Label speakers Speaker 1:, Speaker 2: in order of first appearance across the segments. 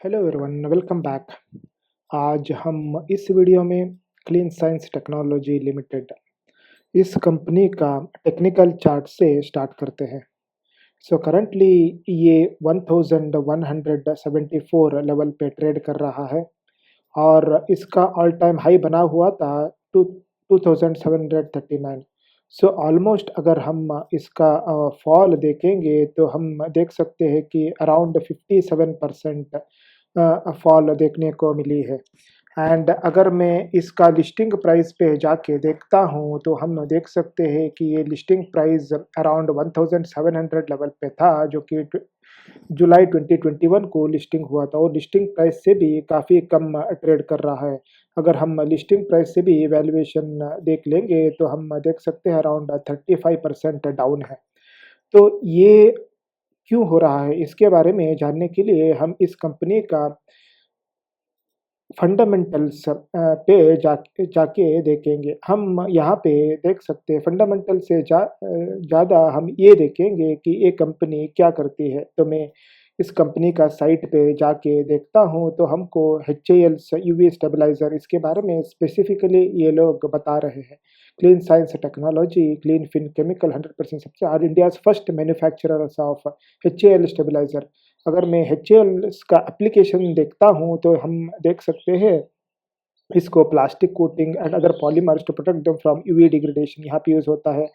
Speaker 1: Hello everyone, welcome back. आज हम इस वीडियो में क्लीन साइंस टेक्नोलॉजी लिमिटेड इस कंपनी का टेक्निकल चार्ट से स्टार्ट करते हैं। सो करंटली ये 1174 लेवल पे ट्रेड कर रहा है और इसका ऑल टाइम हाई बना हुआ था 2739। सो ऑलमोस्ट अगर हम इसका फॉल देखेंगे तो हम देख सकते हैं कि अराउंड 57% फॉल देखने को मिली है। एंड अगर मैं इसका लिस्टिंग प्राइस पे जाके देखता हूँ तो हम देख सकते हैं कि ये लिस्टिंग प्राइस अराउंड 1700 लेवल पे था, जो कि जुलाई 2021 को लिस्टिंग हुआ था और लिस्टिंग प्राइस से भी काफ़ी कम ट्रेड कर रहा है। अगर हम लिस्टिंग प्राइस से भी वैल्यूएशन देख लेंगे तो हम देख सकते हैं अराउंड 35% डाउन है। तो ये क्यों हो रहा है, इसके बारे में जानने के लिए हम इस कंपनी का फंडामेंटल्स पे जाके देखेंगे। हम यहाँ पे देख सकते हैं फंडामेंटल से ज़्यादा हम ये देखेंगे कि ये कंपनी क्या करती है। तो मैं इस कंपनी का साइट पे जाके देखता हूँ तो हमको HAL's यूवी स्टेबलाइज़र इसके बारे में स्पेसिफिकली ये लोग बता रहे हैं। Clean Science Technology Clean Fin Chemical 100% सबसे और India's first manufacturers of HAL stabiliser. अगर मैं HAL का एप्लीकेशन देखता हूँ तो हम देख सकते हैं इसको plastic coating and other polymers to protect them from UV degradation यहाँ पे यूज़ होता है।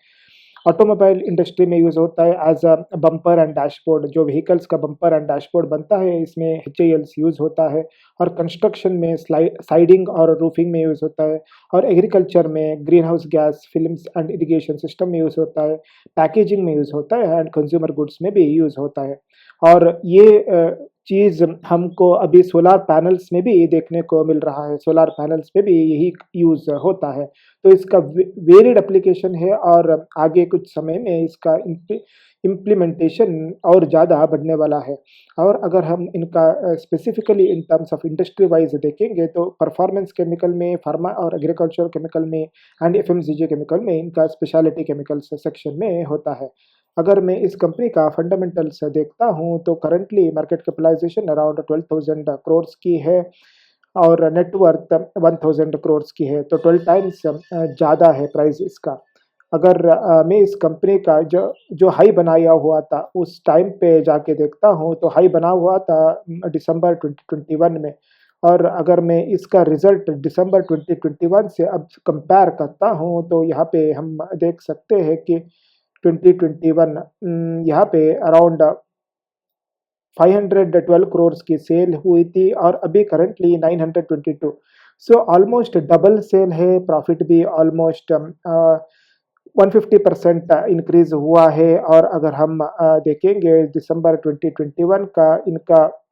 Speaker 1: ऑटोमोबाइल इंडस्ट्री में यूज़ होता है as a bumper and dashboard. जो व्हीकल्स का बम्पर एंड डैशबोर्ड बनता है इसमें HALs यूज़ होता है। और कंस्ट्रक्शन में साइडिंग और रूफिंग में यूज़ होता है। और एग्रीकल्चर में green house gas films and irrigation system में यूज़ होता है। पैकेजिंग में यूज़ होता है एंड कंज्यूमर गुड्स में भी यूज़ होता है। और ये चीज़ हमको अभी सोलर पैनल्स में भी देखने को मिल रहा है। सोलर पैनल्स पे भी यही यूज़ होता है। तो इसका वेरिड एप्लीकेशन है और आगे कुछ समय में इसका इम्प्लीमेंटेशन और ज़्यादा बढ़ने वाला है। और अगर हम इनका specifically in terms of industry wise देखेंगे तो परफॉर्मेंस केमिकल में, फार्मा और एग्रीकल्चर केमिकल में एंड FMCG केमिकल में इनका स्पेशलिटी केमिकल्स सेक्शन में होता है। अगर मैं इस कंपनी का फंडामेंटल्स देखता हूँ तो currently market capitalisation around 12,000 crore की है और नेटवर्थ 1000 करोड़ की है। तो 12 टाइम्स ज़्यादा है प्राइस इसका। अगर मैं इस कंपनी का जो हाई बनाया हुआ था उस टाइम पे जाके देखता हूँ तो हाई बना हुआ था दिसंबर 2021 में। और अगर मैं इसका रिजल्ट दिसंबर 2021 से अब कंपेयर करता हूँ तो यहाँ पे हम देख सकते हैं कि 2021 यहाँ पे अराउंड 512 करोड़ की सेल हुई थी और अभी currently 922। So almost double sale है। प्रॉफिट भी ऑलमोस्ट 150% इंक्रीज हुआ है। और अगर हम देखेंगे दिसंबर 2021 का इनका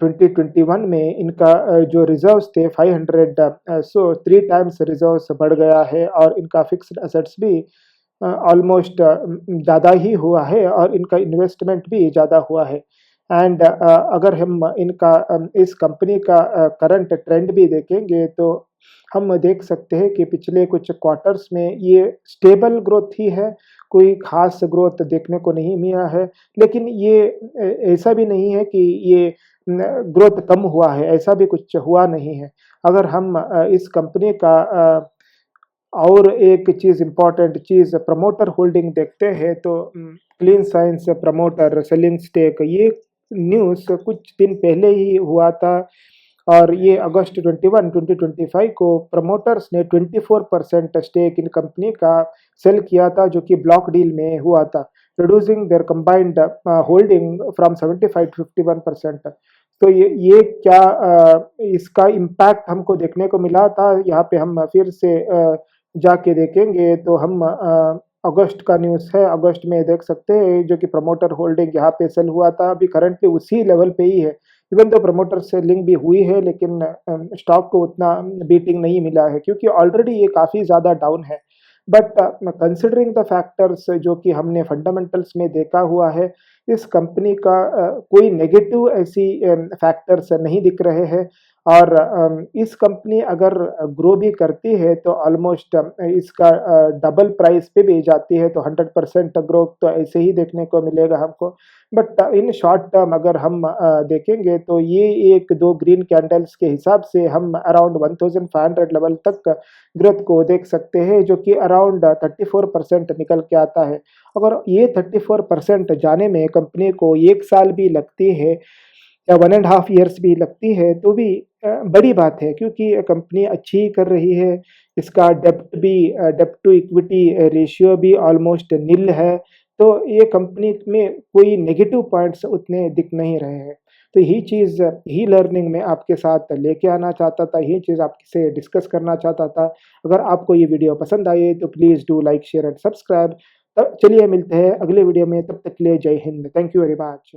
Speaker 1: 2021 में इनका जो रिजर्व्स थे 500, सो 3 टाइम्स रिजर्व्स बढ़ गया है और इनका फिक्स्ड एसेट्स भी ऑलमोस्ट ज़्यादा ही हुआ है और इनका इन्वेस्टमेंट भी ज़्यादा हुआ है। एंड अगर हम इनका इस कंपनी का करंट ट्रेंड भी देखेंगे तो हम देख सकते हैं कि पिछले कुछ क्वार्टर्स में ये स्टेबल ग्रोथ ही है। कोई खास ग्रोथ देखने को नहीं मिला है। लेकिन ये ऐसा भी नहीं है कि ये ग्रोथ कम हुआ है, ऐसा भी कुछ हुआ नहीं है। अगर हम इस कंपनी का और एक चीज़ इम्पोर्टेंट चीज़ प्रमोटर होल्डिंग देखते हैं तो Clean Science promoter selling stake ये न्यूज़ कुछ दिन पहले ही हुआ था। और ये अगस्त 21 2025 को प्रमोटर्स ने 24% स्टेक इन कंपनी का सेल किया था, जो कि ब्लॉक डील में हुआ था, reducing their combined holding from 75 to 51%। तो ये क्या इसका इम्पैक्ट हमको देखने को मिला था। यहाँ पे हम फिर से जाके देखेंगे तो हम अगस्त का न्यूज़ है। अगस्त में देख सकते हैं जो कि प्रमोटर होल्डिंग यहाँ पे सेल हुआ था, अभी करंटली उसी लेवल पे ही है। इवन तो प्रमोटर सेलिंग भी हुई है लेकिन स्टॉक को उतना बीटिंग नहीं मिला है क्योंकि ऑलरेडी ये काफ़ी ज़्यादा डाउन है। बट कंसिडरिंग द फैक्टर्स जो कि हमने फंडामेंटल्स में देखा हुआ है इस कंपनी का कोई नेगेटिव ऐसी फैक्टर्स नहीं दिख रहे हैं और इस कंपनी अगर ग्रो भी करती है तो ऑलमोस्ट इसका डबल प्राइस पे भी जाती है, तो 100% ग्रोथ तो ऐसे ही देखने को मिलेगा हमको। बट इन शॉर्ट टर्म अगर हम देखेंगे तो ये एक दो ग्रीन कैंडल्स के हिसाब से हम अराउंड 1500 लेवल तक ग्रोथ को देख सकते हैं, जो कि अराउंड 34% निकल के आता है। अगर ये 34% जाने में कंपनी को 1 साल भी लगती है या 1.5 ईयर्स भी लगती है तो भी बड़ी बात है, क्योंकि कंपनी अच्छी कर रही है। इसका डेब्ट टू इक्विटी रेशियो भी ऑलमोस्ट निल है। तो ये कंपनी में कोई नेगेटिव पॉइंट्स उतने दिख नहीं रहे हैं। तो यही चीज़, यही लर्निंग मैं आपके साथ लेके आना चाहता था, यही चीज़ आपसे डिस्कस करना चाहता था। अगर आपको ये वीडियो पसंद आए तो please do like share and subscribe. तब चलिए मिलते हैं अगले वीडियो में, तब तक के लिए जय Hind. Thank you very much.